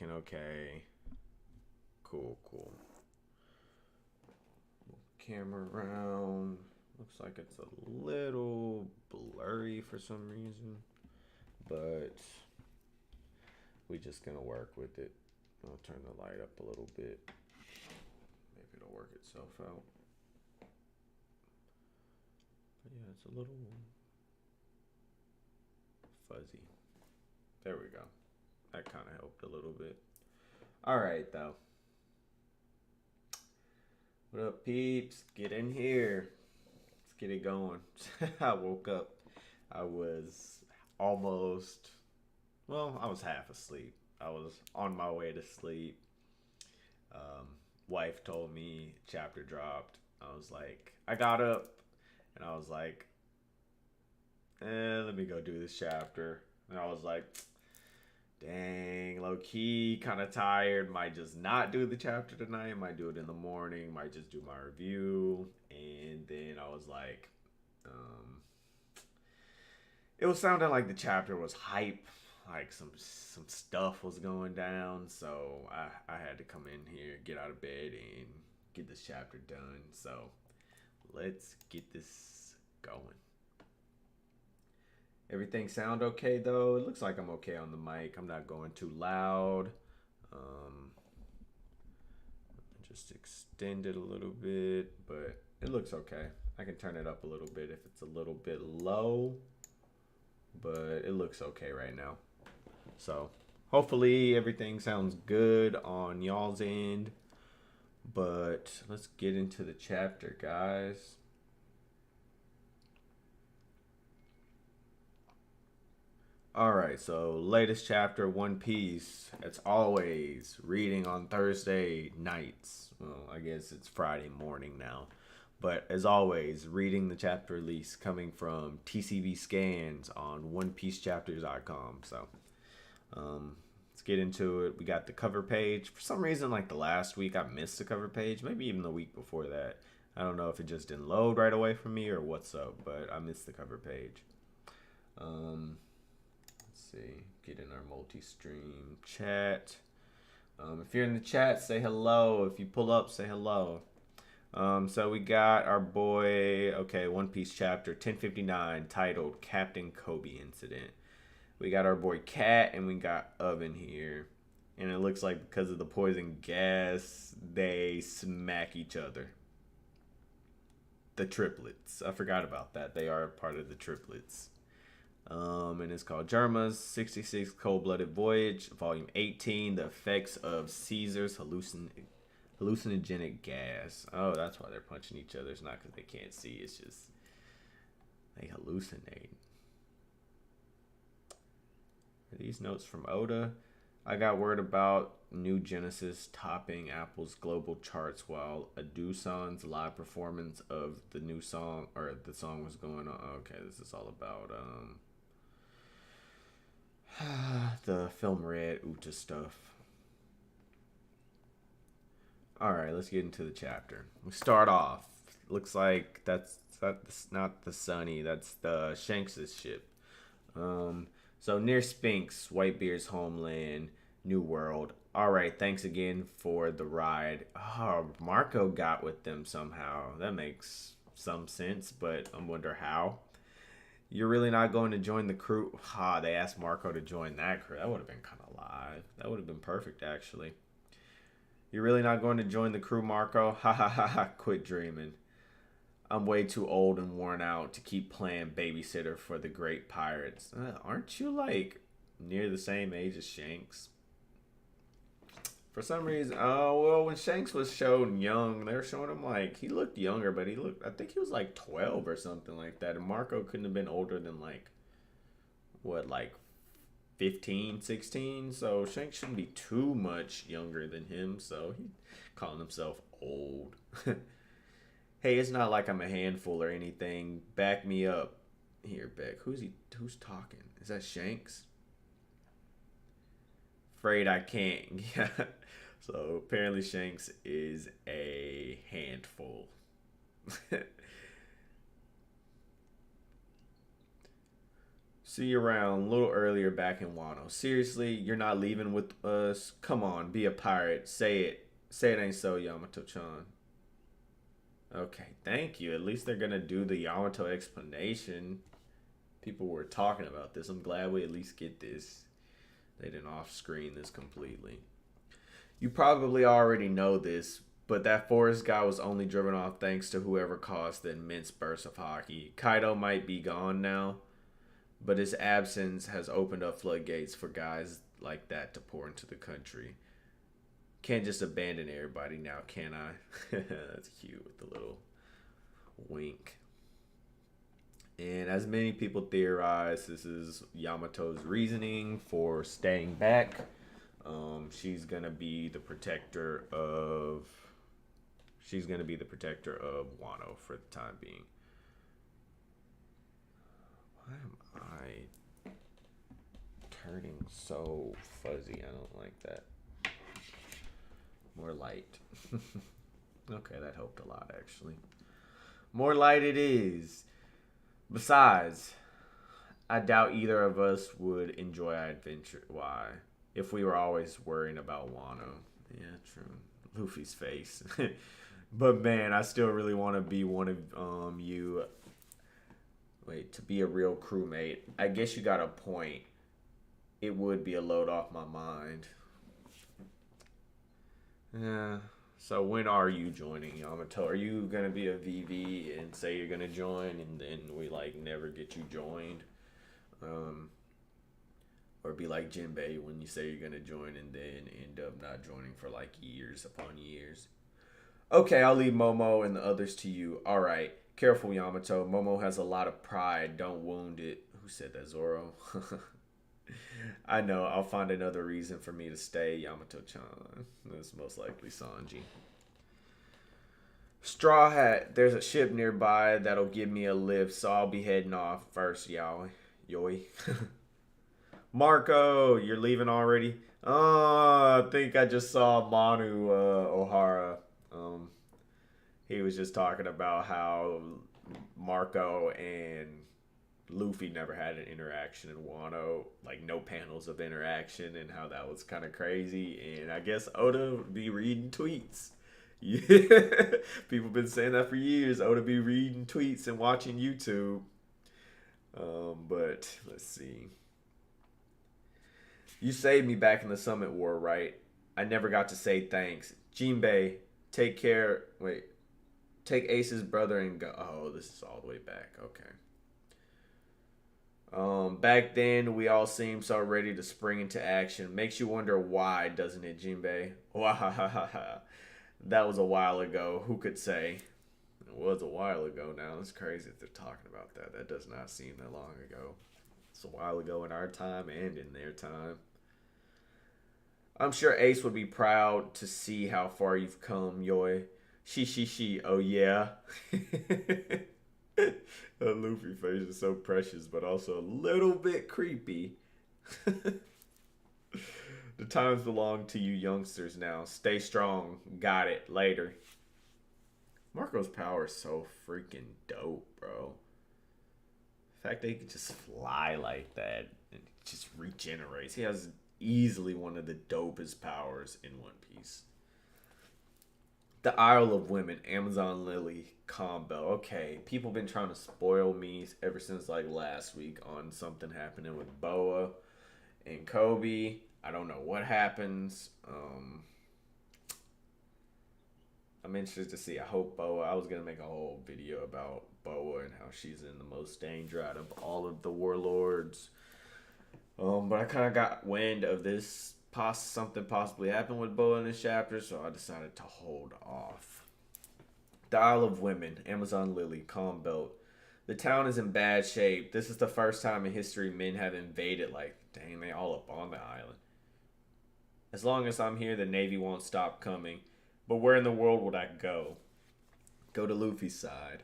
Okay. Cool, cool. Camera around. Looks like it's a little blurry for some reason, but we just gonna work with it. I'll turn the light up a little bit. Maybe it'll work itself out. But yeah, it's a little fuzzy. There we go. That kind of helped a little bit. All right, though. What up, peeps? Get in here. Let's get it going. I woke up. I was almost, well, I was half asleep. I was on my way to sleep. Um, Wife told me chapter dropped. I was like, I got up and I was like, let me go do this chapter. And I was like, dang, low key, kind of tired. Might just not do the chapter tonight. Might do it in the morning. Might just do my review. And then I was like, it was sounding like the chapter was hype, like some stuff was going down. So I had to come in here, get out of bed, and get this chapter done. So let's get this going. Everything sound okay though? It looks like I'm okay on the mic. I'm not going too loud. Um, just extend it a little bit, but it looks okay. I can turn it up a little bit if it's a little bit low, but it looks okay right now. So hopefully everything sounds good on y'all's end. But let's get into the chapter, guys. All right, so latest chapter, One Piece. It's always reading on Thursday nights. Well, I guess it's Friday morning now. But as always, reading the chapter release coming from TCV Scans on OnePieceChapters.com. So let's get into it. We got the cover page. For some reason, like the last week, I missed the cover page. Maybe even the week before that. I don't know if it just didn't load right away for me or what's up, but I missed the cover page. Um, see, get in our multi-stream chat. If you're in the chat, say hello. If you pull up, say hello. So we got our boy, okay, One Piece chapter 1059 titled Captain Kobe Incident. We got our boy Cat and we got Oven here. And it looks like because of the poison gas, they smack each other. The triplets. I forgot about that. They are part of the triplets. And it's called Germa's 66 Cold Blooded Voyage, Volume 18 The Effects of Caesar's Hallucinogenic Gas. Oh, that's why they're punching each other. It's not because they can't see, it's just they hallucinate. Are these notes from Oda? I got word about New Genesis topping Apple's global charts while Adusan's live performance of the new song, or the song was going on. Okay, this is all about the film Red Uta stuff. All right, let's get into the chapter. We start off. Looks like that's not the Sunny. That's the Shanks's ship. So near Spinks, Whitebeard's homeland, New World. All right, thanks again for the ride. Oh, Marco got with them somehow. That makes some sense, but I wonder how. You're really not going to join the crew? Ha, they asked Marco to join that crew. That would have been kind of live. That would have been perfect, actually. You're really not going to join the crew, Marco? Ha ha ha ha, quit dreaming. I'm way too old and worn out to keep playing babysitter for the great pirates. Aren't you like near the same age as Shanks? For some reason, oh well, when Shanks was shown young, they were showing him like he looked younger, but he looked, I think he was like 12 or something like that. And Marco couldn't have been older than like what, like 15, 16. So Shanks shouldn't be too much younger than him. So he calling himself old. Hey, it's not like I'm a handful or anything. Back me up. Here, Beck. Who's talking? Is that Shanks? Afraid I can't. Yeah. So apparently Shanks is a handful. See you around a little earlier back in Wano. Seriously, you're not leaving with us? Come on, be a pirate. Say it. Say it ain't so, Yamato-chan. Okay, thank you. At least they're gonna do the Yamato explanation. People were talking about this. I'm glad we at least get this. They didn't off-screen this completely. You probably already know this, but that forest guy was only driven off thanks to whoever caused the immense burst of hockey. Kaido might be gone now, but his absence has opened up floodgates for guys like that to pour into the country. Can't just abandon everybody now, can I? That's cute with the little wink. And as many people theorize, this is Yamato's reasoning for staying back. She's gonna be the protector of. She's gonna be the protector of Wano for the time being. Why am I turning so fuzzy? I don't like that. More light. Okay, that helped a lot actually. More light it is. Besides, I doubt either of us would enjoy our adventure. Why? If we were always worrying about Wano. Yeah, true. Luffy's face. But man, I still really want to be one of you. Wait, to be a real crewmate. I guess you got a point. It would be a load off my mind. Yeah. So when are you joining, Yamato? Are you gonna be a VV and say you're gonna join, and then we like never get you joined? Or be like Jinbei when you say you're gonna join and then end up not joining for like years upon years. Okay, I'll leave Momo and the others to you. All right, careful, Yamato. Momo has a lot of pride. Don't wound it. Who said that, Zoro? I know. I'll find another reason for me to stay, Yamato-chan. That's most likely Sanji. Straw Hat. There's a ship nearby that'll give me a lift, so I'll be heading off first, Yoi. Marco, you're leaving already? Oh, I think I just saw Manu O'Hara. He was just talking about how Marco and Luffy never had an interaction in Wano, like no panels of interaction, and how that was kind of crazy. And I guess Oda would be reading tweets. Yeah, people been saying that for years. Oda be reading tweets and watching YouTube. But let's see. You saved me back in the Summit War, right? I never got to say thanks. Jinbei, take care. Wait, take Ace's brother and go. Oh, this is all the way back. Okay. Back then, we all seemed so ready to spring into action. Makes you wonder why, doesn't it, Jinbei? Wow, that was a while ago. Who could say? It was a while ago now. It's crazy that they're talking about that. That does not seem that long ago. It's a while ago in our time and in their time. I'm sure Ace would be proud to see how far you've come, Yoi. She. Oh, yeah. The Luffy face is so precious, but also a little bit creepy. The times belong to you youngsters now. Stay strong. Got it. Later. Marco's power is so freaking dope, bro. The fact that he can just fly like that and just regenerates. He has easily one of the dopest powers in One Piece. The Isle of Women, Amazon Lily, combo. Okay, people been trying to spoil me ever since like last week on something happening with Boa and Kobe. I don't know what happens. I'm interested to see. I hope Boa. I was gonna make a whole video about Boa and how she's in the most danger out of all of the warlords. But I kind of got wind of this. Something possibly happened with Boa in this chapter, so I decided to hold off. The Isle of Women, Amazon Lily, Calm Belt. The town is in bad shape. This is the first time in history men have invaded. Like, dang, they all up on the island. As long as I'm here, the Navy won't stop coming. But where in the world would I go? Go to Luffy's side.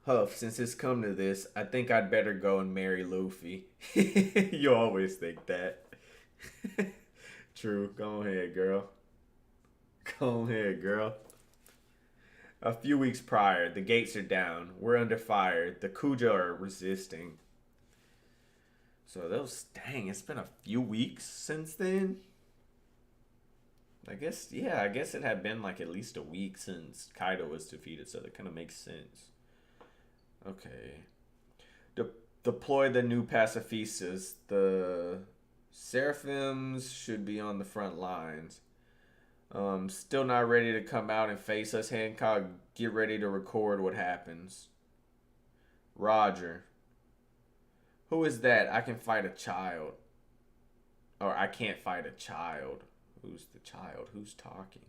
Huff, since it's come to this, I think I'd better go and marry Luffy. You always think that. True. Go ahead, girl. Go ahead, girl. A few weeks prior, the gates are down. We're under fire. The Kuja are resisting. So those, dang, it's been a few weeks since then. I guess, yeah, I guess it had been like at least a week since Kaido was defeated, so that kind of makes sense. Okay. De- Deploy the new pacifistas. The Seraphims should be on the front lines. Still not ready to come out and face us, Hancock. Get ready to record what happens. Roger. Who is that? I can fight a child. Or I can't fight a child. Who's the child? Who's talking?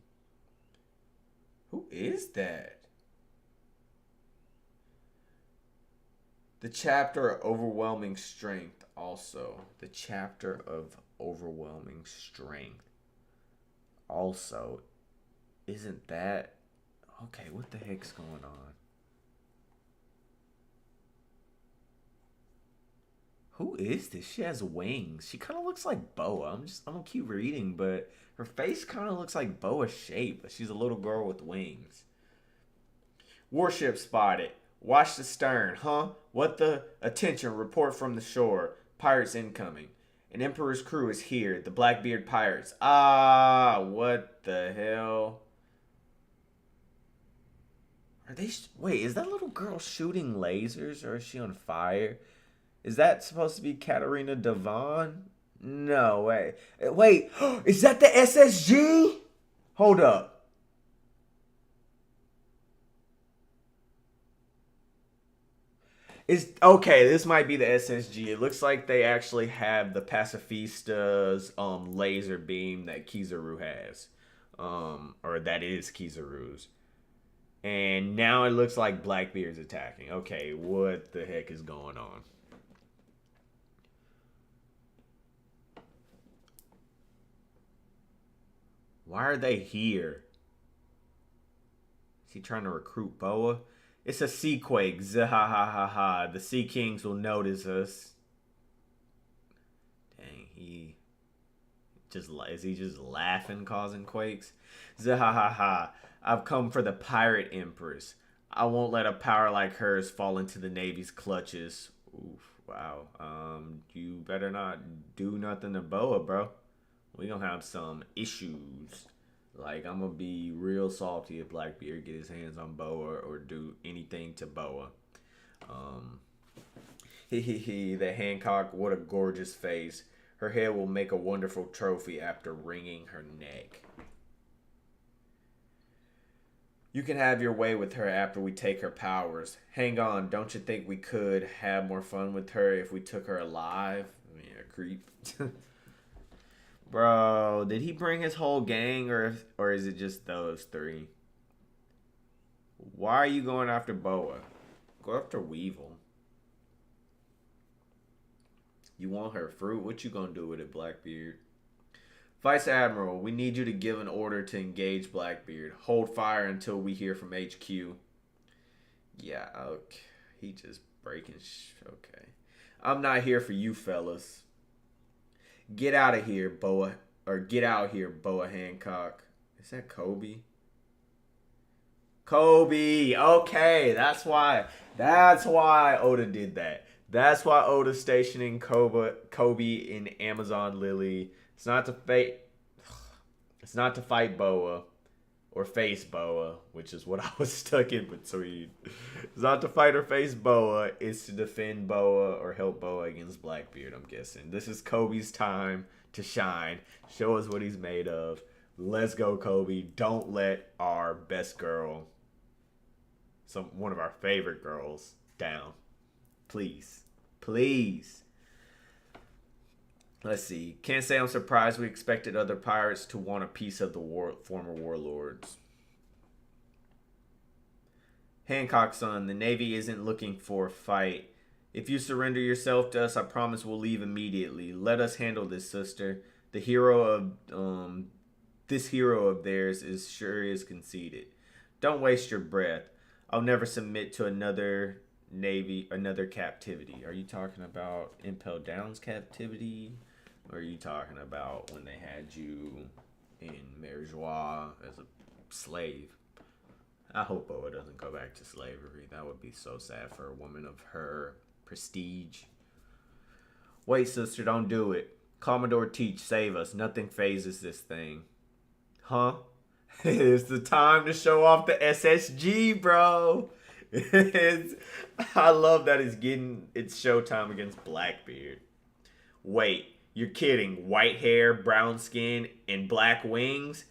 Who is that? The chapter of overwhelming strength also. The chapter of overwhelming strength. Also, isn't that okay? What the heck's going on? Who is this? She has wings. She kind of looks like Boa. I'm gonna keep reading, but her face kind of looks like Boa's shape. But she's a little girl with wings. Warship spotted. Watch the stern, huh? What the? Attention, report from the shore. Pirates incoming. An Emperor's crew is here. The Blackbeard pirates. Ah, what the hell? Are they? Wait, is that little girl shooting lasers or is she on fire? Is that supposed to be Katarina Devon? No way. Wait, is that the SSG? Hold up. Is okay, this might be the SSG. It looks like they actually have the Pacifista's laser beam that Kizaru has. Or that is Kizaru's. And now it looks like Blackbeard's attacking. Okay, what the heck is going on? Why are they here? Is he trying to recruit Boa? It's a sea quake. Zahahaha. The Sea Kings will notice us. Dang, is he just laughing, causing quakes? Zahahaha. I've come for the pirate empress. I won't let a power like hers fall into the Navy's clutches. Oof, wow. You better not do nothing to Boa, bro. We gonna have some issues. Like, I'm gonna be real salty if Blackbeard get his hands on Boa or do anything to Boa. Um, the Hancock, what a gorgeous face. Her hair will make a wonderful trophy after wringing her neck. You can have your way with her after we take her powers. Hang on, don't you think we could have more fun with her if we took her alive? I mean, a creep. Bro, did he bring his whole gang or is it just those three? Why are you going after Boa? Go after Weevil. You want her fruit? What you gonna do with it, Blackbeard? Vice Admiral, we need you to give an order to engage Blackbeard. Hold fire until we hear from HQ. Yeah, okay. He just breaking. Okay. I'm not here for you fellas. Get out of here, Boa. Or get out here, Boa Hancock. Is that Kobe? Kobe. Okay, that's why. That's why Oda did that. That's why Oda's stationing Kobe in Amazon Lily. It's not to fight. It's not to fight Boa or face Boa, which is what I was stuck in between. It's not to fight or face Boa. It's to defend Boa or help Boa against Blackbeard, I'm guessing. This is Kobe's time to shine. Show us what he's made of. Let's go, Kobe. Don't let our best girl, one of our favorite girls, down. Please. Please. Let's see. Can't say I'm surprised. We expected other pirates to want a piece of the former warlords. Hancock, son, the Navy isn't looking for a fight. If you surrender yourself to us, I promise we'll leave immediately. Let us handle this, sister. The hero of this hero of theirs is sure is conceited. Don't waste your breath. I'll never submit to another captivity. Are you talking about Impel Down's captivity? Or are you talking about when they had you in Merijois as a slave? I hope Boa doesn't go back to slavery. That would be so sad for a woman of her prestige. Wait, sister, don't do it. Commodore Teach, save us. Nothing phases this thing. Huh? It's the time to show off the SSG, bro. It's, I love that it's getting its showtime against Blackbeard. Wait, you're kidding. White hair, brown skin, and black wings?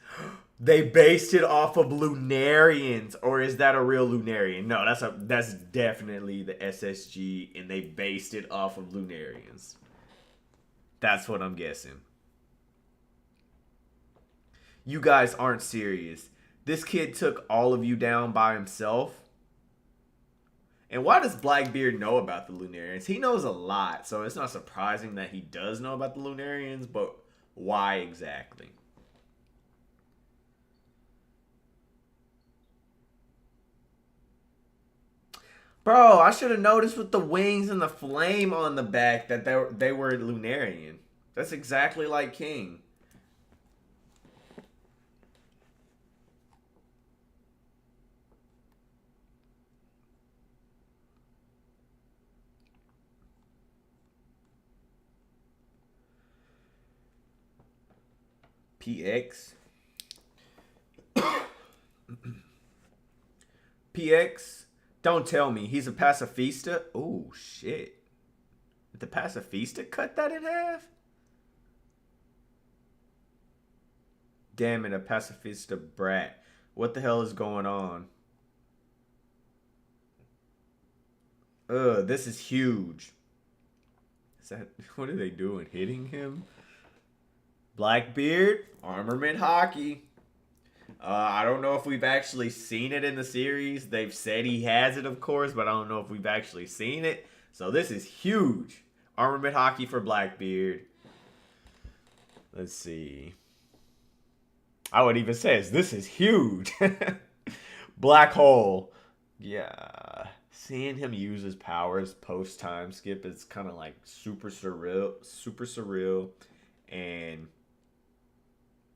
They based it off of Lunarians, or is that a real Lunarian? No, that's definitely the SSG, and they based it off of Lunarians. That's what I'm guessing. You guys aren't serious. This kid took all of you down by himself. And why does Blackbeard know about the Lunarians? He knows a lot, so it's not surprising that he does know about the Lunarians, but why exactly? Bro, I should have noticed with the wings and the flame on the back that they were Lunarian. That's exactly like King. PX. PX. Don't tell me he's a pacifista. Oh shit! Did the pacifista cut that in half? Damn it, a pacifista brat. What the hell is going on? Ugh, this is huge. Is that what are they doing? Hitting him? Blackbeard, armament hockey. I don't know if we've actually seen it in the series. They've said he has it, of course, but I don't know if we've actually seen it. So this is huge. Armament hockey for Blackbeard. Let's see. I would even say this is huge. Black hole. Yeah. Seeing him use his powers post time skip is kind of like super surreal, and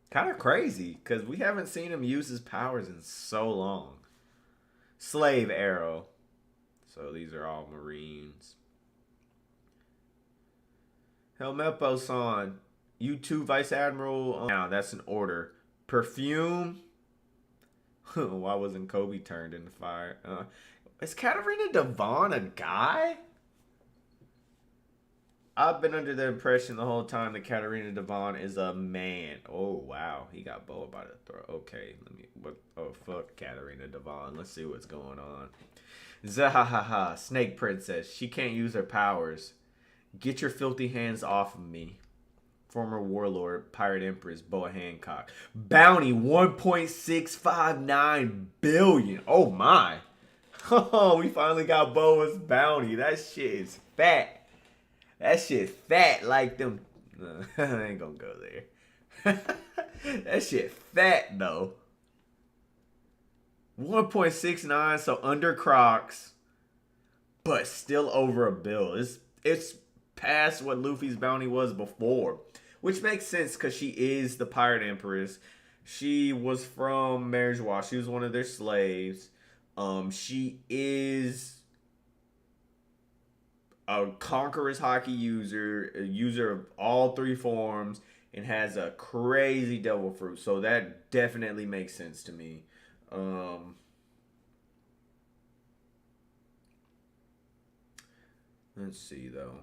kind of crazy because we haven't seen him use his powers in so long. Slave arrow. So these are all Marines. Helmeppo-san. You too, Vice Admiral. Now that's an order. Perfume. Why wasn't Kobe turned into fire? Is Katarina Devon a guy? I've been under the impression the whole time that Katarina Devon is a man. Oh wow, he got Boa by the throat. Okay, let me. What? Oh fuck, Katarina Devon. Let's see what's going on. Zahahaha, Snake Princess. She can't use her powers. Get your filthy hands off of me. Former warlord, Pirate Empress, Boa Hancock. Bounty 1.659 billion. Oh my. Oh, we finally got Boa's bounty. That shit is fat. That shit fat like them. I ain't gonna go there. That shit fat though. 1.69, so under Crocs, but still over a bill. It's past what Luffy's bounty was before, which makes sense because she is the Pirate Empress. She was from Marriage. She was one of their slaves. She is a conqueror's hockey user, a user of all three forms, and has a crazy devil fruit. So that definitely makes sense to me. Let's see though.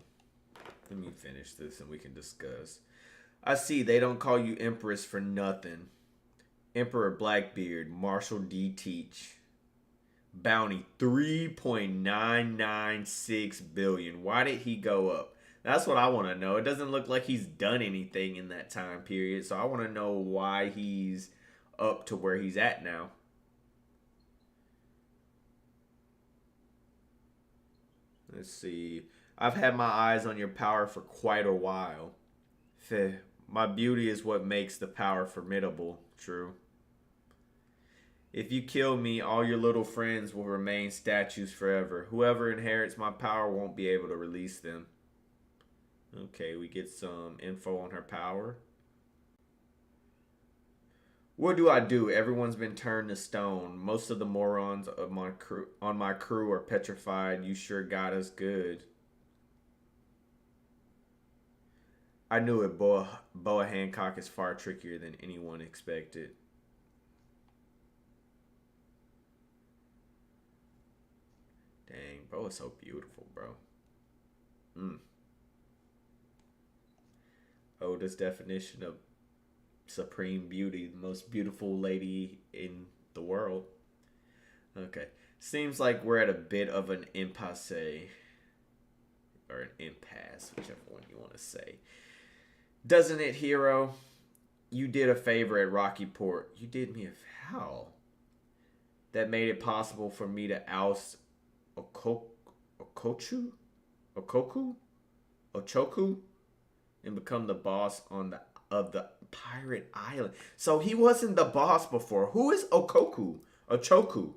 Let me finish this and we can discuss. I see they don't call you Empress for nothing. Emperor Blackbeard, Marshall D. Teach. Bounty 3.996 billion. Why did he go up? That's what I want to know. It doesn't look like he's done anything in that time period, so I want to know why he's up to where he's at now. Let's see. I've had my eyes on your power for quite a while. My beauty is what makes the power formidable. True. If you kill me, all your little friends will remain statues forever. Whoever inherits my power won't be able to release them. Okay, we get some info on her power. What do I do? Everyone's been turned to stone. Most of the morons of on my crew are petrified. You sure got us good. I knew it. Boa Hancock is far trickier than anyone expected. Dang, Boa's so beautiful, bro. Mm. Oda's definition of supreme beauty, the most beautiful lady in the world. Okay. Seems like we're at a bit of an impasse. Or an impasse, whichever one you want to say. Doesn't it, hero? You did a favor at Rocky Port. You did me a how? That made it possible for me to oust Okochu? Okoku? Ochoku? And become the boss of the pirate island. So he wasn't the boss before. Who is Okoku? Ochoku?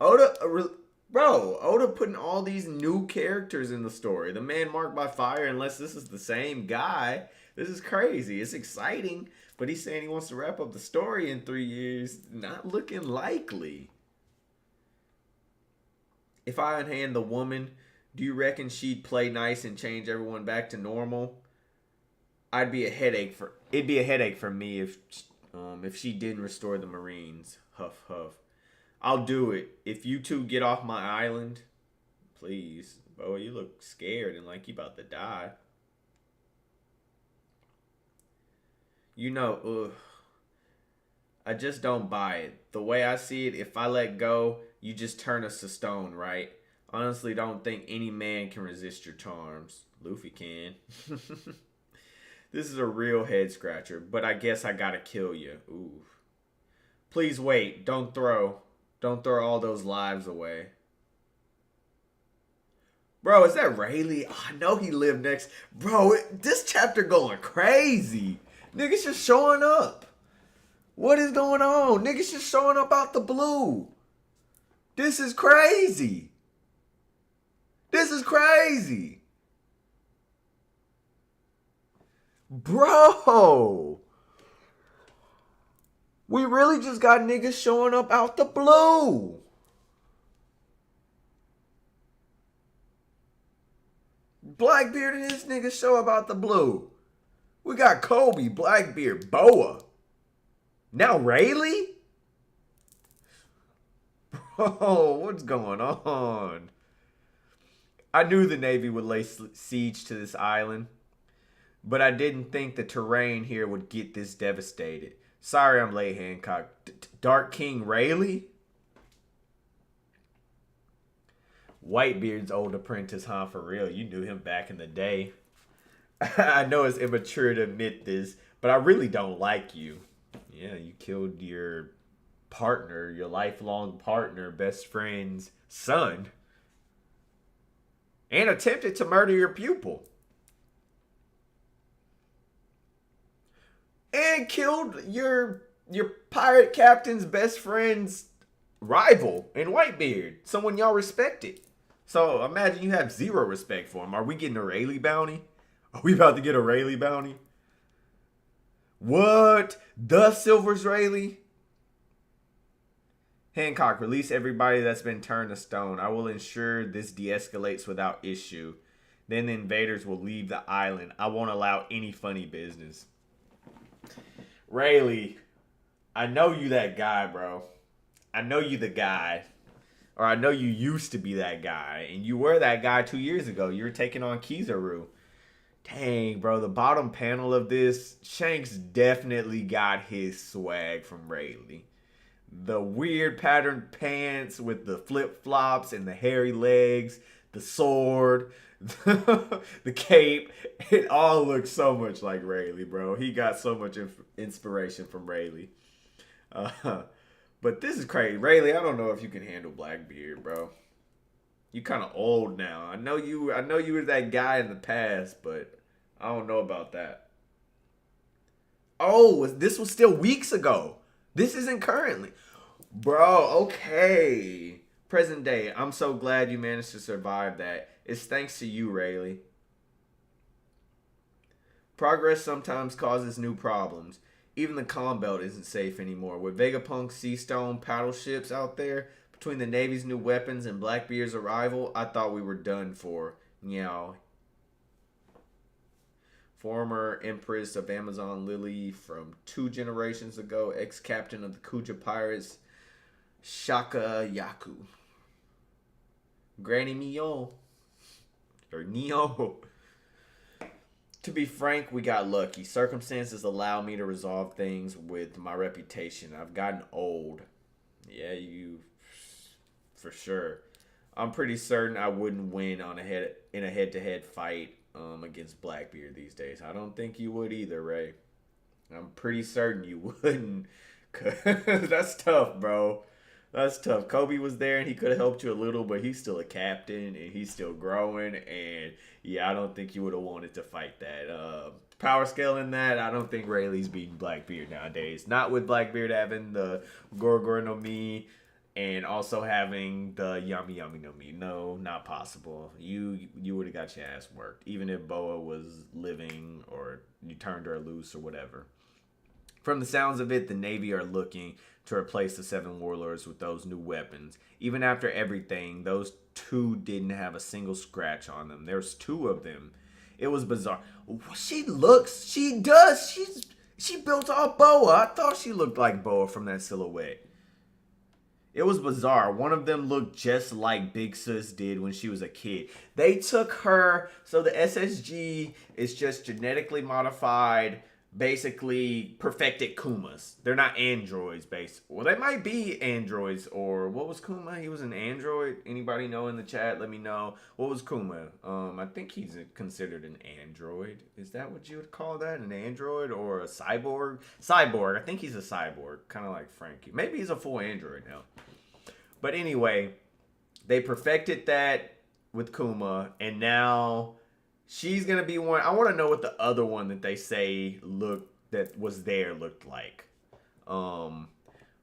Oda putting all these new characters in the story. The man marked by fire, unless this is the same guy. This is crazy. It's exciting, but he's saying he wants to wrap up the story in 3 years. Not looking likely. If I unhand the woman, do you reckon she'd play nice and change everyone back to normal? It'd be a headache for me if she didn't restore the Marines. Huff huff. I'll do it. If you two get off my island, please. Boy, you look scared and like you about to die. You know, I just don't buy it. The way I see it, if I let go, you just turn us to stone, right? Honestly, don't think any man can resist your charms. Luffy can. This is a real head scratcher, but I guess I gotta kill you. Ooh. Please wait. Don't throw all those lives away. Bro, is that Rayleigh? Oh, I know he lived next. Bro, this chapter going crazy. Niggas just showing up. What is going on? Niggas just showing up out the blue. This is crazy. This is crazy. Bro. We really just got niggas showing up out the blue. Blackbeard and his niggas show up out the blue. We got Kobe, Blackbeard, Boa. Now Rayleigh? Bro, what's going on? I knew the Navy would lay siege to this island, but I didn't think the terrain here would get this devastated. Sorry I'm late, Hancock. Dark King Rayleigh? Whitebeard's old apprentice, huh? For real, you knew him back in the day. I know it's immature to admit this, but I really don't like you. Yeah, you killed your partner, your lifelong partner, best friend's son. And attempted to murder your pupil. And killed your pirate captain's best friend's rival in Whitebeard. Someone y'all respected. So imagine you have zero respect for him. Are we getting a Rayleigh bounty? Are we about to get a Rayleigh bounty? What? The Silver's Rayleigh? Hancock, release everybody that's been turned to stone. I will ensure this de-escalates without issue. Then the invaders will leave the island. I won't allow any funny business. Rayleigh, I know you that guy, bro. I know you the guy. Or I know you used to be that guy. And you were that guy 2 years ago. You were taking on Kizaru. Dang, bro. The bottom panel of this, Shanks definitely got his swag from Rayleigh. The weird patterned pants with the flip-flops and the hairy legs. The sword. The cape. It all looks so much like Rayleigh, bro. He got so much inspiration from Rayleigh. But this is crazy. Rayleigh, I don't know if you can handle Blackbeard, bro. You kind of old now. I know you were that guy in the past, but I don't know about that. Oh, this was still weeks ago. This isn't currently. Bro, okay. Present day. I'm so glad you managed to survive that. It's thanks to you, Rayleigh. Progress sometimes causes new problems. Even the calm belt isn't safe anymore. With Vegapunk Seastone paddle ships out there, between the Navy's new weapons and Blackbeard's arrival, I thought we were done for. former Empress of Amazon Lily from 2 generations ago, ex-captain of the Kuja Pirates, Shaka Yaku. Granny Mio. Or Neo. To be frank, we got lucky. Circumstances allow me to resolve things with my reputation. I've gotten old. Yeah, you... For sure. I'm pretty certain I wouldn't win in a head-to-head fight against Blackbeard these days. I don't think you would either, Ray. I'm pretty certain you wouldn't. Cause that's tough, bro. That's tough. Kobe was there and he could have helped you a little, but he's still a captain and he's still growing. And yeah, I don't think you would have wanted to fight that. Power scale in that, I don't think Rayleigh's beating Blackbeard nowadays. Not with Blackbeard having the Gorgor no Mi and also having the Yami Yami no Mi. No, not possible. You would have got your ass worked, even if Boa was living or you turned her loose or whatever. From the sounds of it, the Navy are looking to replace the 7 warlords with those new weapons. Even after everything, those 2 didn't have a single scratch on them. There's 2 of them. It was bizarre. She built off Boa. I thought she looked like Boa from that silhouette. It was bizarre. One of them looked just like Big Sis did when she was a kid. They took her, so the SSG is just genetically modified, basically perfected Kumas. They're not androids, well, they might be androids, or what was Kuma? He was an android. Anybody know in the chat? Let me know. What was Kuma? I think he's considered an android. Is that what you would call that? An android or a cyborg? Cyborg. I think he's a cyborg, kind of like Frankie. Maybe he's a full android now. But anyway, they perfected that with Kuma, and now she's going to be one. I want to know what the other one that they say looked like.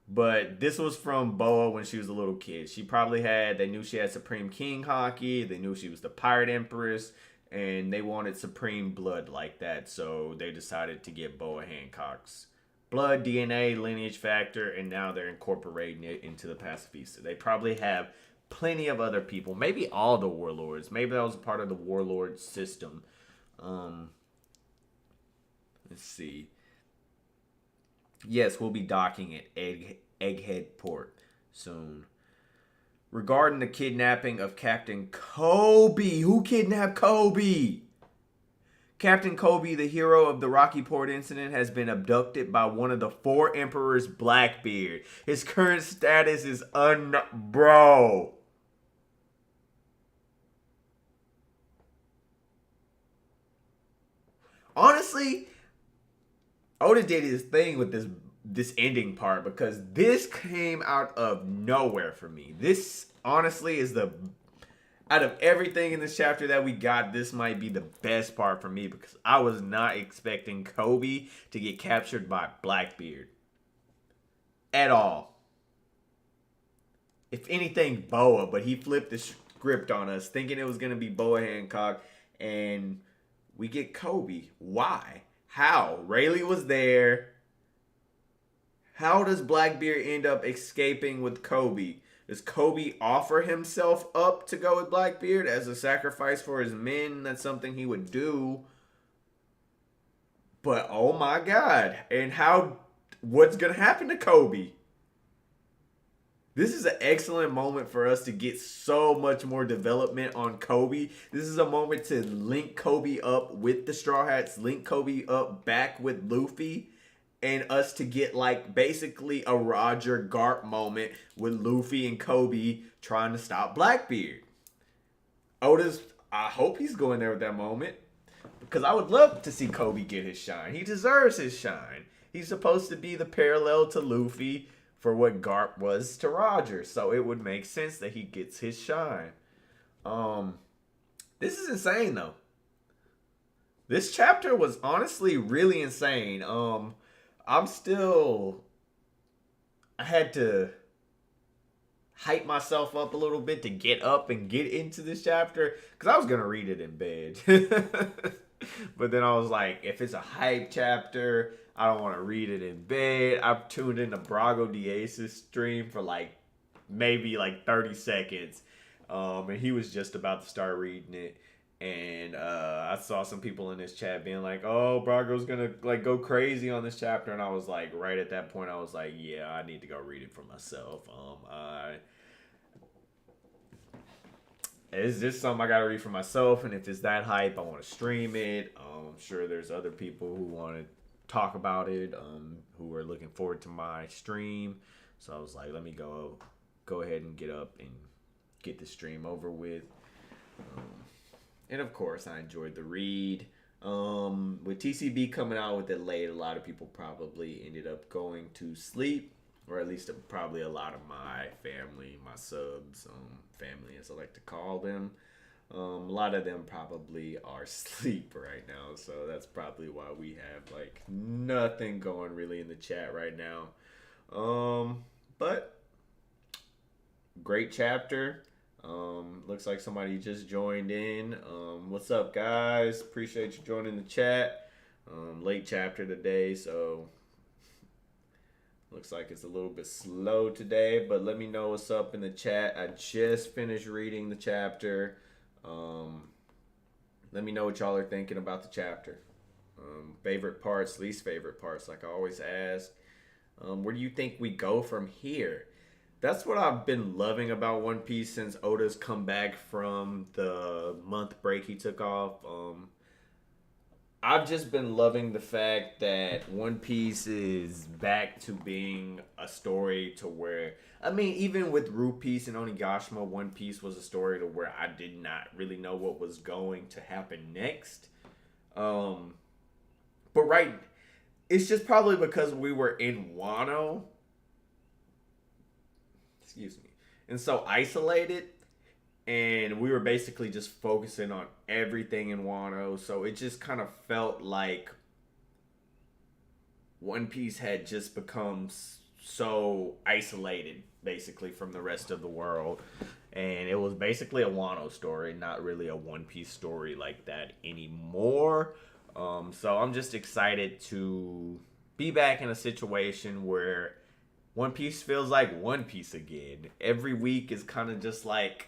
But this was from Boa when she was a little kid. They knew she had Supreme King Haki. They knew she was the Pirate Empress. And they wanted Supreme blood like that. So they decided to get Boa Hancock's blood, DNA, lineage factor. And now they're incorporating it into the Pacifista. They probably have plenty of other people, maybe all the warlords. Maybe that was part of the warlord system. Let's see. Yes, we'll be docking at Egghead Port soon. Regarding the kidnapping of Captain Kobe. Who kidnapped Kobe? Captain Kobe, the hero of the Rocky Port incident, has been abducted by one of the 4 emperors, Blackbeard. His current status is bro. Honestly, Oda did his thing with this ending part, because this came out of nowhere for me. This honestly is out of everything in this chapter that we got, this might be the best part for me, because I was not expecting Kobe to get captured by Blackbeard at all. If anything, Boa, but he flipped the script on us thinking it was going to be Boa Hancock, and we get Kobe. Why? How? Rayleigh was there. How does Blackbeard end up escaping with Kobe? Does Kobe offer himself up to go with Blackbeard as a sacrifice for his men? That's something he would do. But oh my God. And what's going to happen to Kobe? This is an excellent moment for us to get so much more development on Kobe. This is a moment to link Kobe up with the Straw Hats, link Kobe up back with Luffy, and us to get like basically a Roger Garp moment with Luffy and Kobe trying to stop Blackbeard. I hope he's going there with that moment, because I would love to see Kobe get his shine. He deserves his shine. He's supposed to be the parallel to Luffy for what Garp was to Roger. So it would make sense that he gets his shine. This is insane though. This chapter was honestly really insane. I had to hype myself up a little bit to get up and get into this chapter, because I was going to read it in bed. But then I was like, if it's a hype chapter, I don't want to read it in bed. I've tuned into Brago Diaz's stream for maybe 30 seconds. And he was just about to start reading it. And I saw some people in this chat being like, "Oh, Brago's gonna like go crazy on this chapter," and I was like, right at that point, I was like, "Yeah, I need to go read it for myself." It's just something I gotta read for myself, and if it's that hype, I want to stream it. I'm sure there's other people who want to talk about it, who are looking forward to my stream. So I was like, let me go ahead and get up and get the stream over with. Um, and of course, I enjoyed the read. With TCB coming out with it late, a lot of people probably ended up going to sleep, or at least probably a lot of my family, my subs, family as I like to call them. A lot of them probably are asleep right now, so that's probably why we have like nothing going really in the chat right now. But great chapter. Looks like somebody just joined in. What's up, guys? Appreciate you joining the chat. Late chapter today, so looks like it's a little bit slow today, but let me know what's up in the chat. I just finished reading the chapter. Let me know what y'all are thinking about the chapter. Favorite parts, least favorite parts, like I always ask. Where do you think we go from here? That's what I've been loving about One Piece since Oda's come back from the month break he took off. I've just been loving the fact that One Piece is back to being a story to where, I mean, even with Root Piece and Onigashima, One Piece was a story to where I did not really know what was going to happen next. But right, it's just probably because we were in Wano, excuse me, and so isolated, and we were basically just focusing on everything in Wano. So it just kind of felt like One Piece had just become so isolated, basically, from the rest of the world. And it was basically a Wano story, not really a One Piece story like that anymore. So I'm just excited to be back in a situation where One Piece feels like One Piece again. Every week is kind of just like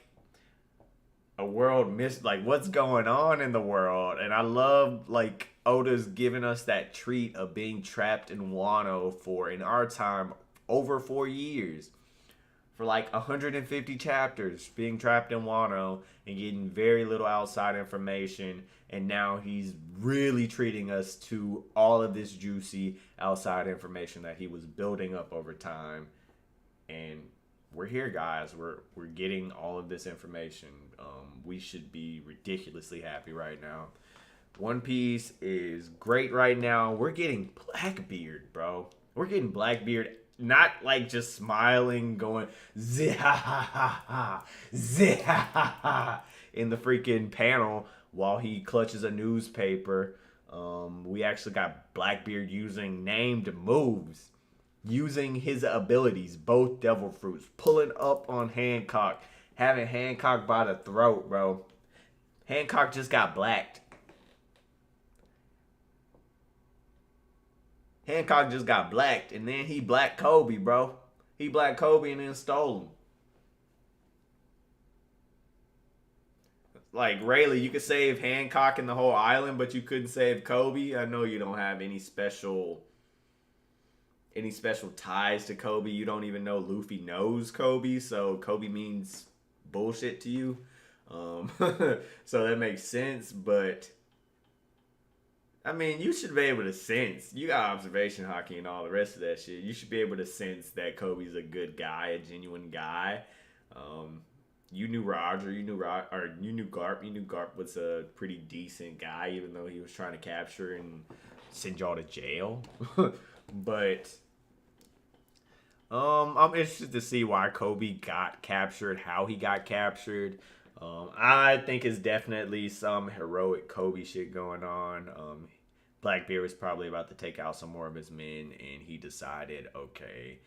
a world like what's going on in the world. And I love like Oda's giving us that treat of being trapped in Wano for, in our time, over 4 years, for like 150 chapters, being trapped in Wano and getting very little outside information. And now he's really treating us to all of this juicy outside information that he was building up over time. And we're here, guys. We're getting all of this information. We should be ridiculously happy right now. One Piece is great right now. We're getting Blackbeard, bro. We're getting Blackbeard, not like just smiling, going zihahaha, zihahaha in the freaking panel while he clutches a newspaper. We actually got Blackbeard using named moves, using his abilities, both devil fruits, pulling up on Hancock, having Hancock by the throat, bro. Hancock just got blacked. Hancock just got blacked, and then he blacked Kobe, bro. He blacked Kobe and then stole him. Like, Rayleigh, you could save Hancock and the whole island, but you couldn't save Kobe. I know you don't have any special ties to Kobe. You don't even know Luffy knows Kobe, so Kobe means bullshit to you. So that makes sense, but I mean, you should be able to sense. You got observation hockey and all the rest of that shit. You should be able to sense that Kobe's a good guy, a genuine guy. You knew Roger, you knew Garp. You knew Garp was a pretty decent guy, even though he was trying to capture and send y'all to jail. But I'm interested to see why Kobe got captured, how he got captured. I think it's definitely some heroic Kobe shit going on. Blackbeard was probably about to take out some more of his men, and he decided, okay,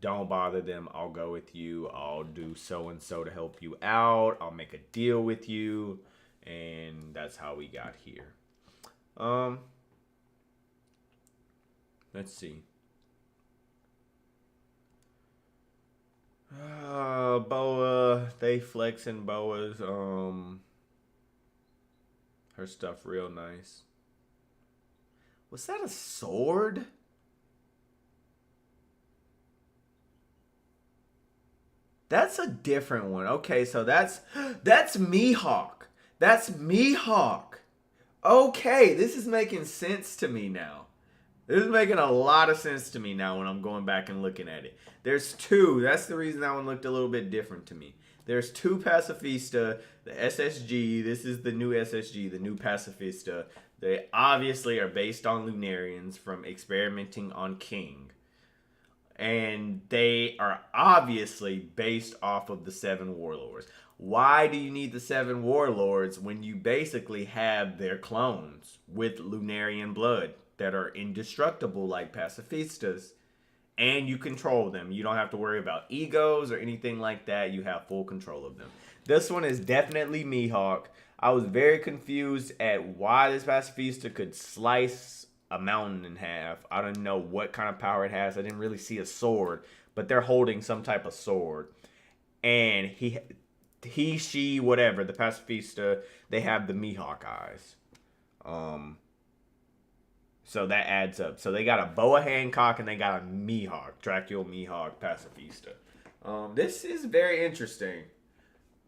don't bother them. I'll go with you. I'll do so and so to help you out. I'll make a deal with you, and that's how we got here. Let's see. Boa, they flexing Boa's Her stuff real nice. Was that a sword? That's a different one. Okay, so that's Mihawk. That's Mihawk. Okay, this is making sense to me now. This is making a lot of sense to me now when I'm going back and looking at it. There's two. That's the reason that one looked a little bit different to me. There's two Pacifista, the SSG. This is the new SSG, the new Pacifista. They obviously are based on Lunarians from experimenting on King. And they are obviously based off of the Seven Warlords. Why do you need the Seven Warlords when you basically have their clones with Lunarian blood that are indestructible like pacifistas? And you control them. You don't have to worry about egos or anything like that. You have full control of them. This one is definitely Mihawk. I was very confused at why this pacifista could slice a mountain in half. I don't know what kind of power it has. I didn't really see a sword, but they're holding some type of sword. And she, whatever, the pacifista, they have the Mihawk eyes. So that adds up. So they got a Boa Hancock and they got a Mihawk, Dracula Mihawk pacifista. This is very interesting.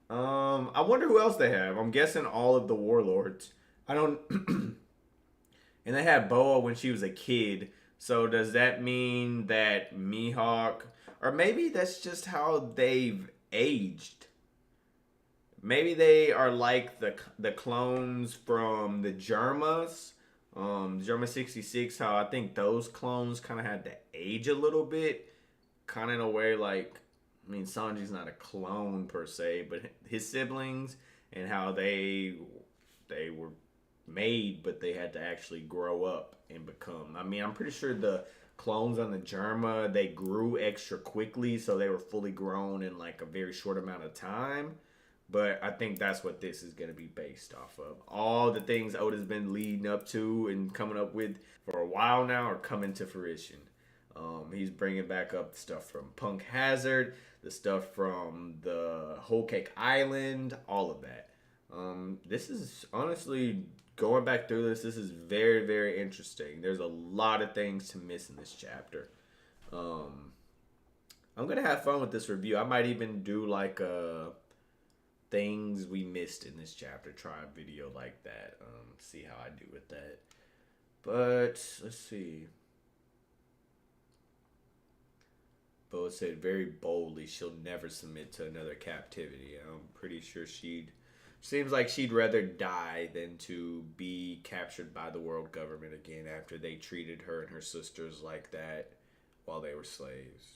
I wonder who else they have. I'm guessing all of the warlords. I don't. And they had Boa when she was a kid. So does that mean that Mihawk, or maybe that's just how they've aged? Maybe they are like the clones from the Germas. Germa 66, how I think those clones kind of had to age a little bit. Kind of in a way like, I mean, Sanji's not a clone per se, but his siblings and how they were made, but they had to actually grow up and become. I mean, I'm pretty sure the clones on the Germa, they grew extra quickly, so they were fully grown in like a very short amount of time. But I think that's what this is going to be based off of. All the things Oda's been leading up to and coming up with for a while now are coming to fruition. He's bringing back up the stuff from Punk Hazard, the stuff from the Whole Cake Island, all of that. This is honestly, going back through this is very, very interesting. There's a lot of things to miss in this chapter. I'm going to have fun with this review. I might even do like a things we missed in this chapter, try a video like that, see how I do with that. But let's see. Boa said very boldly she'll never submit to another captivity. I'm pretty sure seems like she'd rather die than to be captured by the world government again after they treated her and her sisters like that while they were slaves.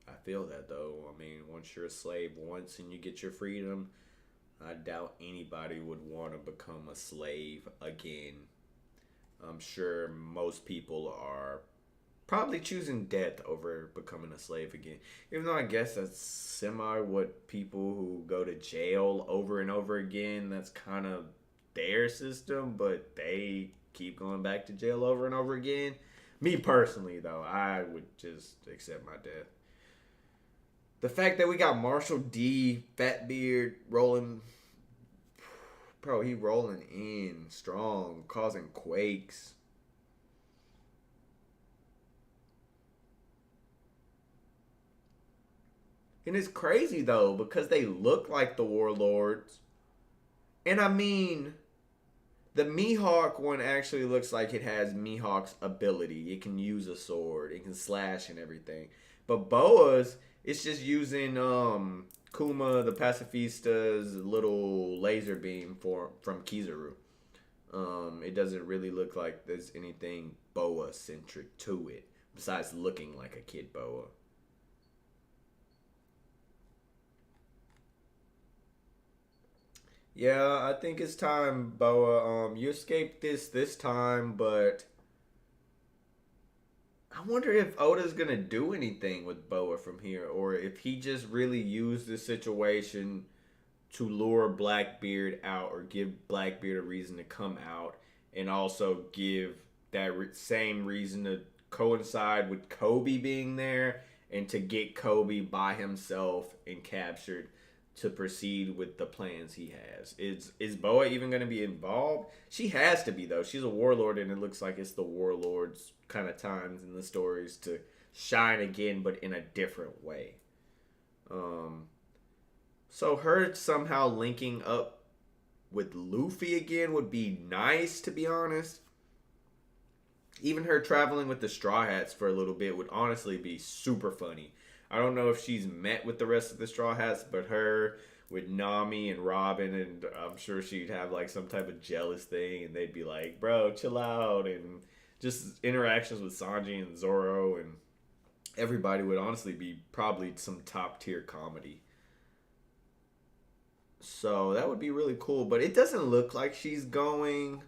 I feel that though. I mean, once you're a slave once and you get your freedom, I doubt anybody would want to become a slave again. I'm sure most people are probably choosing death over becoming a slave again. Even though I guess that's semi what people who go to jail over and over again, that's kind of their system, but they keep going back to jail over and over again. Me personally, though, I would just accept my death. The fact that we got Marshall D, Fat Beard, rolling. Bro, he rolling in strong, causing quakes. And it's crazy, though, because they look like the warlords. And I mean, the Mihawk one actually looks like it has Mihawk's ability. It can use a sword. It can slash and everything. But Boa's, it's just using Kuma, the pacifista's little laser beam from Kizaru. It doesn't really look like there's anything Boa-centric to it, besides looking like a kid Boa. Yeah, I think it's time, Boa. You escaped this time, but I wonder if Oda's gonna do anything with Boa from here, or if he just really used this situation to lure Blackbeard out, or give Blackbeard a reason to come out, and also give that same reason to coincide with Kobe being there, and to get Kobe by himself and captured. to proceed with the plans he has. Is Boa even going to be involved? She has to be though. She's a warlord, and it looks like it's the warlord's kind of times in the stories to shine again, but in a different way. Um, so her somehow linking up with Luffy again would be nice, to be honest. Even her traveling with the Straw Hats for a little bit would honestly be super funny. I don't know if she's met with the rest of the Straw Hats, but her with Nami and Robin, and I'm sure she'd have like some type of jealous thing, and they'd be like, "Bro, chill out," and just interactions with Sanji and Zoro, and everybody would honestly be probably some top tier comedy. So that would be really cool, but it doesn't look like she's going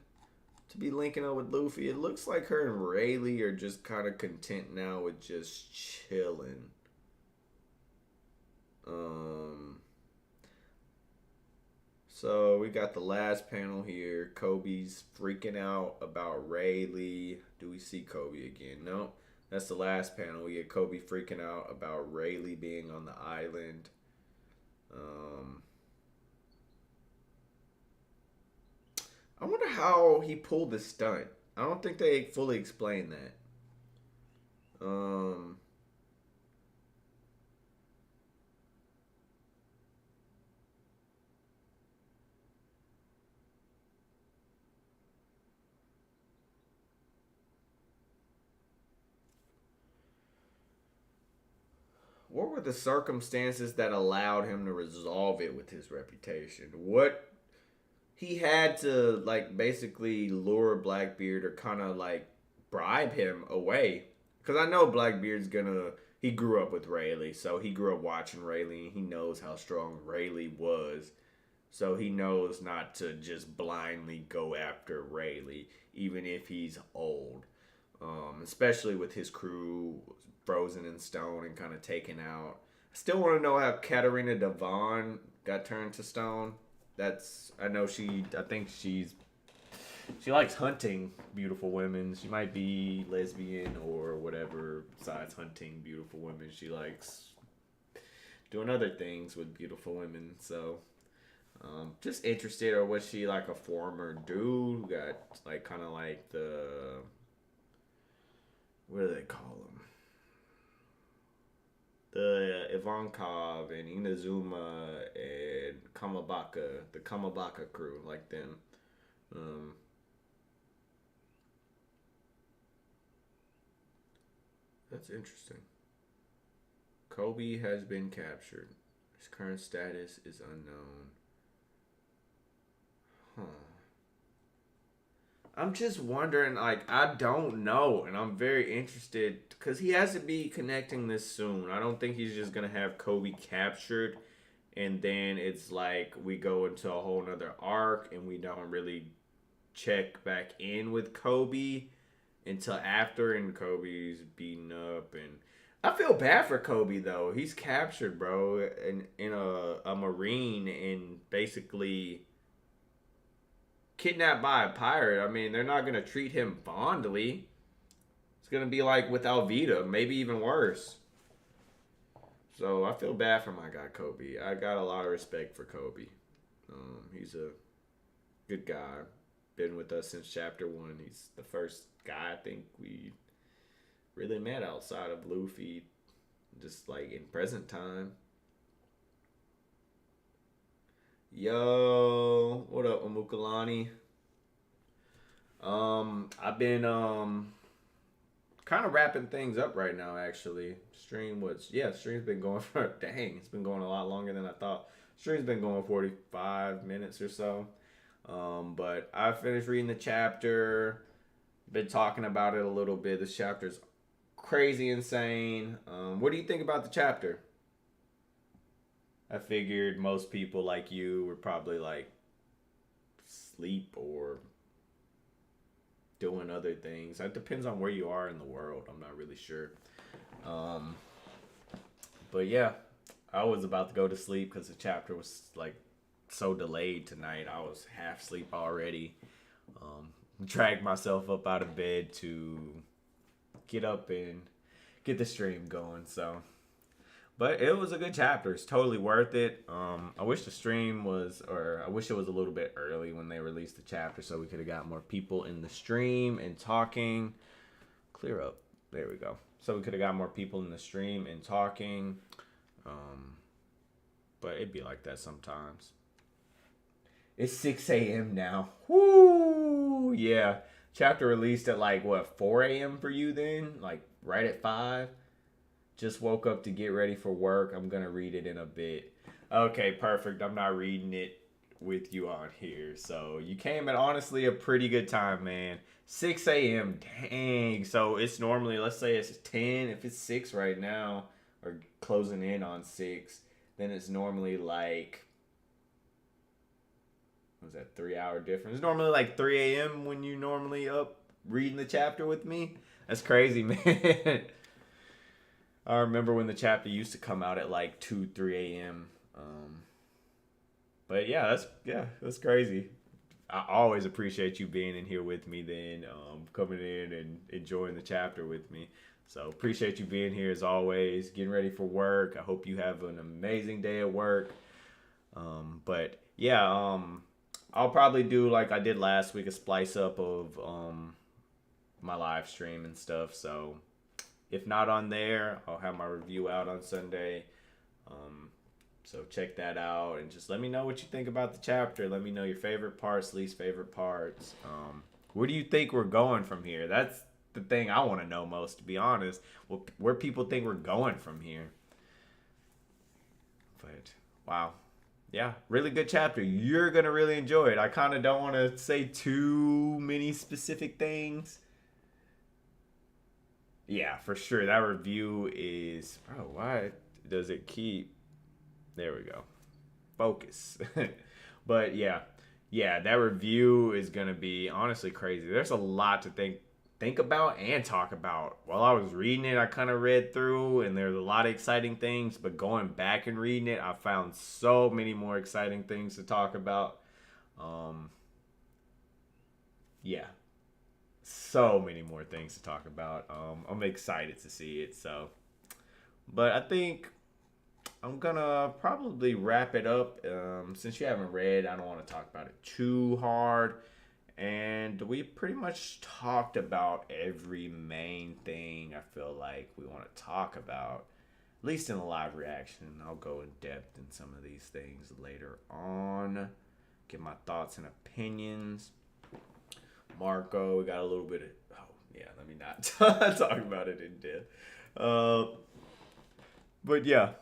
to be linking up with Luffy. It looks like her and Rayleigh are just kind of content now with just chilling. Um, so we got the last panel here. Kobe's freaking out about Rayleigh. Do we see Kobe again? No, that's the last panel. We get Kobe freaking out about Rayleigh being on the island. Um, I wonder how he pulled the stunt. I don't think they fully explain that. Um, what were the circumstances that allowed him to resolve it with his reputation? What he had to like basically lure Blackbeard or kind of like bribe him away? Because I know Blackbeard's gonna. He grew up with Rayleigh, so he grew up watching Rayleigh, and he knows how strong Rayleigh was. So he knows not to just blindly go after Rayleigh, even if he's old. Especially with his crew frozen in stone and kind of taken out. I still want to know how Katarina Devon got turned to stone. That's I know she. I think she likes hunting beautiful women. She might be lesbian or whatever. Besides hunting beautiful women, she likes doing other things with beautiful women. So just interested, or was she like a former dude who got like kind of like the what do they call them? The Ivankov and Inazuma and Kamabaka, the Kamabaka crew, like them. Um, that's interesting. Kobe has been captured. His current status is unknown. Huh. I'm just wondering, like, I don't know, and I'm very interested because he has to be connecting this soon. I don't think he's just gonna have Kobe captured, and then it's like we go into a whole nother arc, and we don't really check back in with Kobe until after, and Kobe's beaten up, and I feel bad for Kobe though. He's captured, bro, in a marine, and basically kidnapped by a pirate. I mean, they're not gonna treat him fondly. It's gonna be like with Alvita, maybe even worse. So I feel bad for my guy Kobe. I got a lot of respect for Kobe. He's a good guy. Been with us since chapter one. He's the first guy I think we really met outside of Luffy, just like in present time. Yo, what up, Amukalani? I've been kind of wrapping things up right now. Actually, stream's been going for dang, it's been going a lot longer than I thought. Stream's been going 45 minutes or so. But I finished reading the chapter. Been talking about it a little bit. This chapter's crazy insane. What do you think about the chapter? I figured most people like you were probably like sleep or doing other things. It depends on where you are in the world. I'm not really sure. Um, but yeah, I was about to go to sleep because the chapter was like so delayed tonight. I was half asleep already. Dragged myself up out of bed to get up and get the stream going. So But it was a good chapter. It's totally worth it. I wish the stream was, or I wish it was a little bit early when they released the chapter, so we could have got more people in the stream and talking. Clear up. There we go. So we could have got more people in the stream and talking. Um, but it'd be like that sometimes. It's 6 a.m. now. Woo! Yeah. Chapter released at like, what, 4 a.m. for you then? Like right at 5? Just woke up to get ready for work. I'm going to read it in a bit. Okay, perfect. I'm not reading it with you on here. So you came at honestly a pretty good time, man. 6 a.m. Dang. So it's normally, let's say it's 10. If it's 6 right now, or closing in on 6, then it's normally like, what was that, 3 hour difference? It's normally like 3 a.m. when you normally up reading the chapter with me. That's crazy, man. I remember when the chapter used to come out at like 2, 3 a.m. But yeah, that's crazy. I always appreciate you being in here with me then, coming in and enjoying the chapter with me. So appreciate you being here as always, getting ready for work. I hope you have an amazing day at work. But yeah, I'll probably do like I did last week, a splice up of my live stream and stuff. So if not on there, I'll have my review out on Sunday. So check that out and just let me know what you think about the chapter. Let me know your favorite parts, least favorite parts. Where do you think we're going from here? That's the thing I want to know most, to be honest. Where people think we're going from here. But wow. Yeah, really good chapter. You're going to really enjoy it. I kind of don't want to say too many specific things. Yeah, for sure. That review is... Bro, why does it keep... There we go. Focus. But yeah. Yeah, that review is going to be honestly crazy. There's a lot to think about and talk about. While I was reading it, I kind of read through and there's a lot of exciting things, but going back and reading it, I found so many more exciting things to talk about. Yeah, so many more things to talk about. I'm excited to see it. So, but I think I'm gonna probably wrap it up. Since you haven't read, I don't want to talk about it too hard. And we pretty much talked about every main thing I feel like we want to talk about. At least in the live reaction. I'll go in depth in some of these things later on. Give my thoughts and opinions. Marco, we got a little bit of... Oh, yeah, let me not talk about it in depth. But yeah.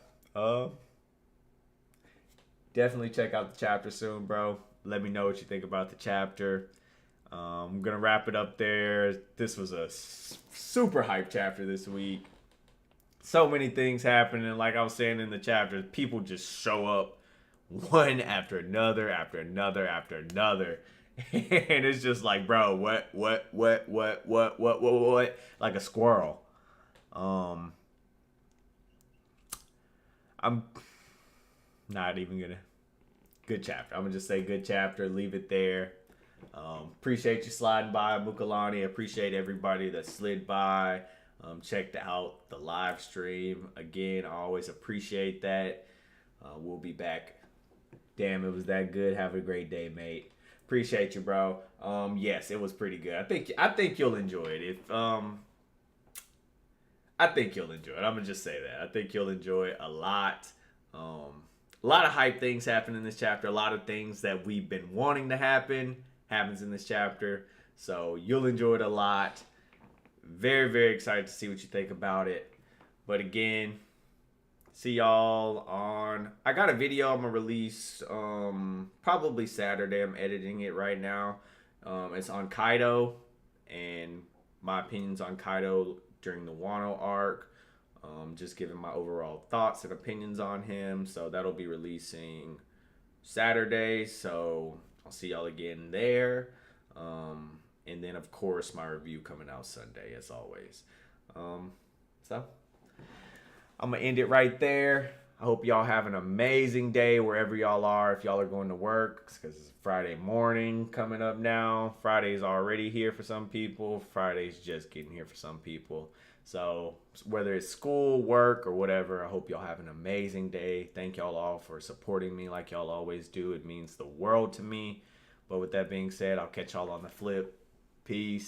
Definitely check out the chapter soon, bro. Let me know what you think about the chapter. I'm going to wrap it up there. This was a super hype chapter this week. So many things happening. Like I was saying in the chapter, people just show up one after another, after another, after another. And it's just like, bro, what? Like a squirrel. I'm not even going to. Good chapter. I'm going to just say good chapter. Leave it there. Appreciate you sliding by, Mukalani. Appreciate everybody that slid by, checked out the live stream. Again, I always appreciate that. We'll be back. Damn, it was that good. Have a great day, mate. Appreciate you, bro. Yes, it was pretty good. I think you'll enjoy it. I think you'll enjoy it. I'm gonna just say that. I think you'll enjoy it a lot. A lot of hype things happen in this chapter. A lot of things that we've been wanting to happen happens in this chapter. So you'll enjoy it a lot. Very, very excited to see what you think about it. But again, see y'all on... I got a video I'm going to release probably Saturday. I'm editing it right now. It's on Kaido and my opinions on Kaido during the Wano arc. Just giving my overall thoughts and opinions on him. So that'll be releasing Saturday. So I'll see y'all again there. And then, of course, my review coming out Sunday, as always. So I'm going to end it right there. I hope y'all have an amazing day wherever y'all are. If y'all are going to work, because it's Friday morning coming up now. Friday's already here for some people. Friday's just getting here for some people. So whether it's school, work, or whatever, I hope y'all have an amazing day. Thank y'all all for supporting me like y'all always do. It means the world to me. But with that being said, I'll catch y'all on the flip. Peace.